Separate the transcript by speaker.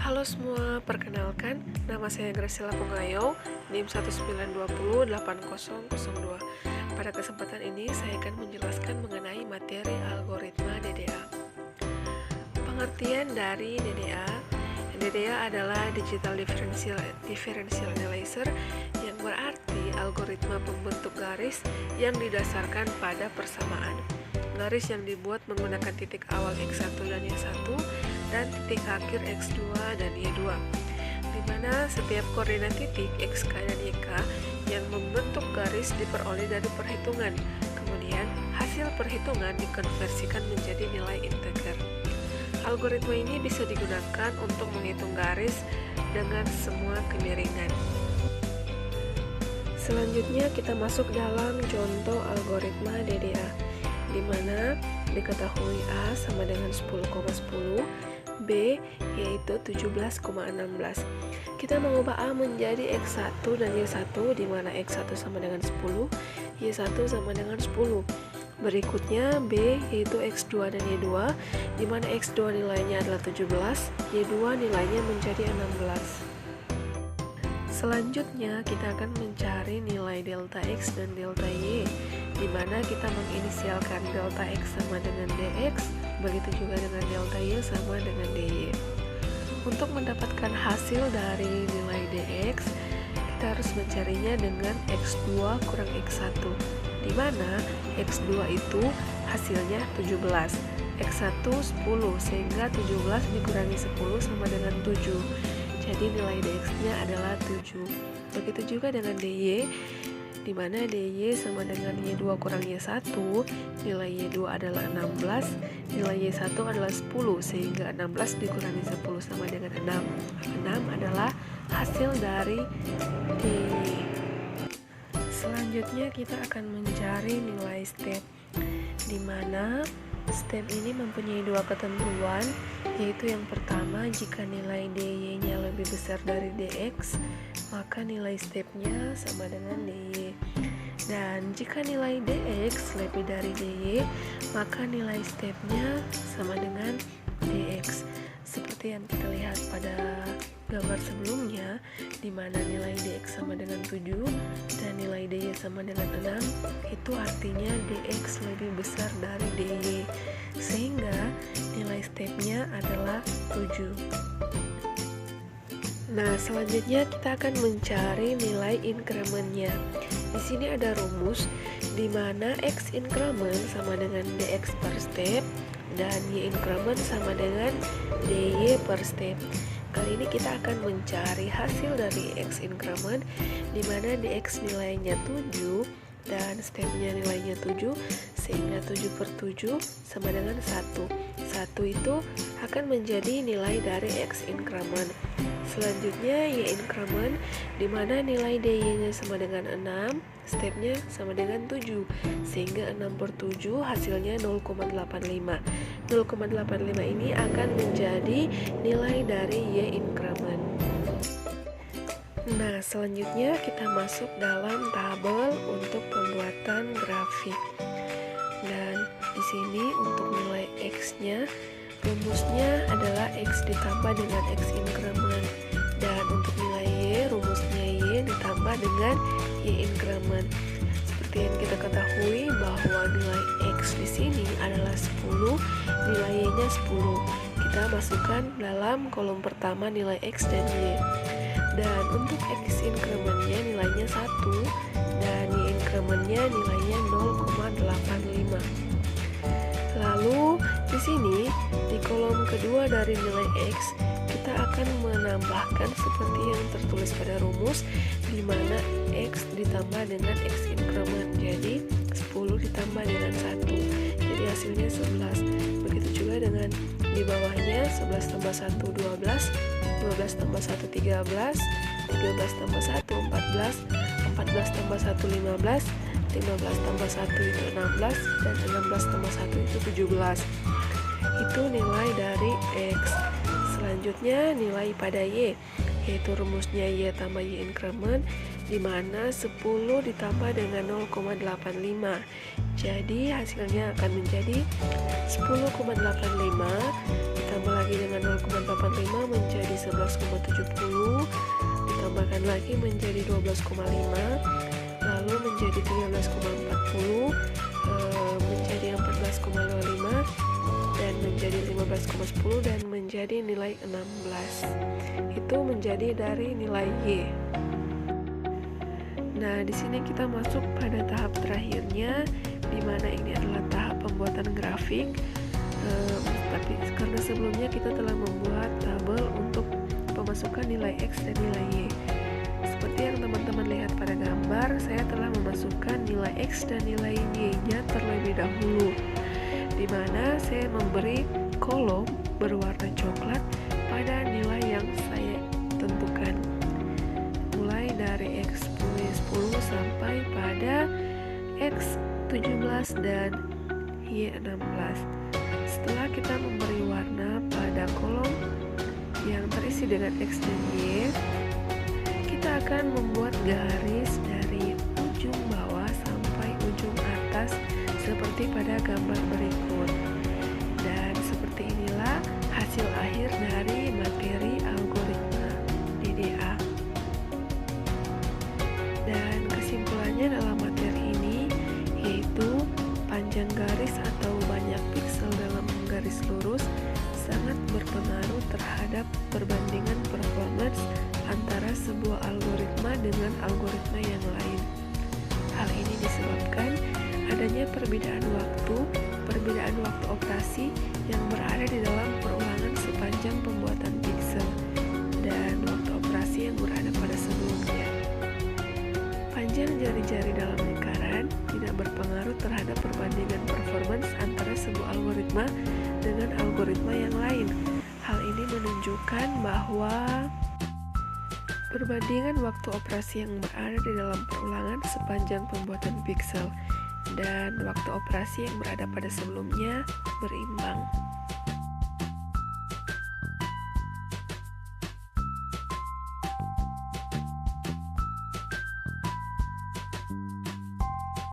Speaker 1: Halo semua, perkenalkan, nama saya Graciela Punggayo, NIM 192080002. Pada kesempatan ini, saya akan menjelaskan mengenai materi algoritma DDA. Pengertian dari DDA, DDA adalah Digital Differential Analyzer, yang berarti algoritma pembentuk garis yang didasarkan pada persamaan. Garis yang dibuat menggunakan titik awal X1 dan Y1 dan titik akhir X2 dan Y2, di mana setiap koordinat titik XK dan YK yang membentuk garis diperoleh dari perhitungan. Kemudian hasil perhitungan dikonversikan menjadi nilai integer. Algoritma ini bisa digunakan untuk menghitung garis dengan semua kemiringan. Selanjutnya kita masuk dalam contoh algoritma DDA, di mana diketahui A sama dengan 10,10, B yaitu 17,16. Kita mengubah A menjadi X1 dan Y1, di mana X1 sama dengan 10, Y1 sama dengan 10. Berikutnya B yaitu X2 dan Y2, di mana X2 nilainya adalah 17, Y2 nilainya menjadi 16. Selanjutnya kita akan mencari nilai delta X dan delta Y, di mana kita menginisialkan delta X sama dengan dx, begitu juga dengan delta Y sama dengan dy. Untuk mendapatkan hasil dari nilai dx, kita harus mencarinya dengan X2 kurang X1, di mana X2 itu hasilnya 17, X1 10, sehingga 17 dikurangi 10 sama dengan 7. Jadi nilai dx-nya adalah 7. Begitu juga dengan dy, di mana dy sama dengan y2 kurang y1, nilai y2 adalah 16, nilai y1 adalah 10, sehingga 16 dikurangi 10 sama dengan 6. 6 adalah hasil dari dy. Selanjutnya kita akan mencari nilai step, di mana step ini mempunyai dua ketentuan, yaitu yang pertama, jika nilai dy-nya lebih besar dari dx, maka nilai stepnya sama dengan dy. Dan jika nilai dx lebih dari dy, maka nilai stepnya sama dengan dx. Seperti yang kita lihat pada gambar sebelumnya, di mana nilai dx sama dengan 7 dan nilai dy sama dengan 6, itu artinya dx lebih besar dari dy, sehingga nilai stepnya adalah 7. Nah, selanjutnya kita akan mencari nilai incrementnya. Di sini ada rumus di mana x increment sama dengan dx per step dan y increment sama dengan dy per step. Kali ini kita akan mencari hasil dari x increment, di mana dx nilainya 7 dan stepnya nilainya 7, sehingga 7 per 7 sama dengan 1. 1 itu akan menjadi nilai dari x increment. Selanjutnya y increment, di mana nilai dy-nya sama dengan 6, stepnya sama dengan 7, sehingga 6 per 7 hasilnya 0,85. 0,85 ini akan menjadi nilai dari y increment. Nah, selanjutnya kita masuk dalam tabel untuk pembuatan grafik. Dan di sini untuk nilai x-nya, rumusnya adalah x ditambah dengan x increment, dan untuk nilai y, rumusnya y ditambah dengan y increment. Seperti yang kita ketahui bahwa nilai x di sini adalah 10, nilai y-nya 10. Kita masukkan dalam kolom pertama nilai x dan y. Dan untuk x incrementnya nilainya 1 dan y incrementnya nilainya 0,85. Lalu di sini di kolom kedua dari nilai x, kita akan menambahkan seperti yang tertulis pada rumus, di mana x ditambah dengan x increment. Jadi 10 ditambah dengan 1, jadi hasilnya 11. Begitu juga dengan di bawahnya, 11 tambah 1 12, 12 tambah 1 13, 13 tambah 1 14, 14 tambah 1 15, 15 tambah 1 itu 16, dan 16 tambah 1 itu 17. Itu nilai dari x. Selanjutnya nilai pada y, yaitu rumusnya y tambah y increment, di mana 10 ditambah dengan 0,85. Jadi hasilnya akan menjadi 10,85 ditambah lagi dengan 0,85 menjadi 11,70, ditambahkan lagi menjadi 12,5, lalu menjadi 13,40, menjadi 14,25, dan menjadi 15,10, dan menjadi nilai 16. Itu menjadi dari nilai Y. Nah, di sini kita masuk pada tahap terakhirnya, di mana ini adalah tahap pembuatan grafik. Tapi karena sebelumnya kita telah membuat tabel untuk pemasukan nilai X dan nilai Y. Seperti yang teman-teman lihat pada gambar, saya telah memasukkan nilai X dan nilai Y-nya terlebih dahulu, di mana saya memberi kolom berwarna coklat pada nilai yang saya tentukan, mulai dari X10 sampai pada X17 dan Y16. Setelah kita memberi warna pada kolom yang terisi dengan X dan Y, kita akan membuat garis dari ujung bawah sampai ujung atas seperti pada gambar berikut. Dan seperti inilah hasil akhir dari materi algoritma DDA. Dan kesimpulannya dalam materi ini yaitu panjang garis atau banyak piksel dalam garis lurus sangat berpengaruh terhadap perbandingan performance antara sebuah algoritma dengan algoritma yang lain. Hal ini disebabkan adanya perbedaan waktu operasi yang berada di dalam perulangan sepanjang pembuatan piksel dan waktu operasi yang berada pada sebelumnya. Panjang jari-jari dalam lingkaran tidak berpengaruh terhadap perbandingan performance antara sebuah algoritma dengan algoritma yang lain. Hal ini menunjukkan bahwa perbandingan waktu operasi yang berada di dalam perulangan sepanjang pembuatan piksel dan waktu operasi yang berada pada sebelumnya berimbang.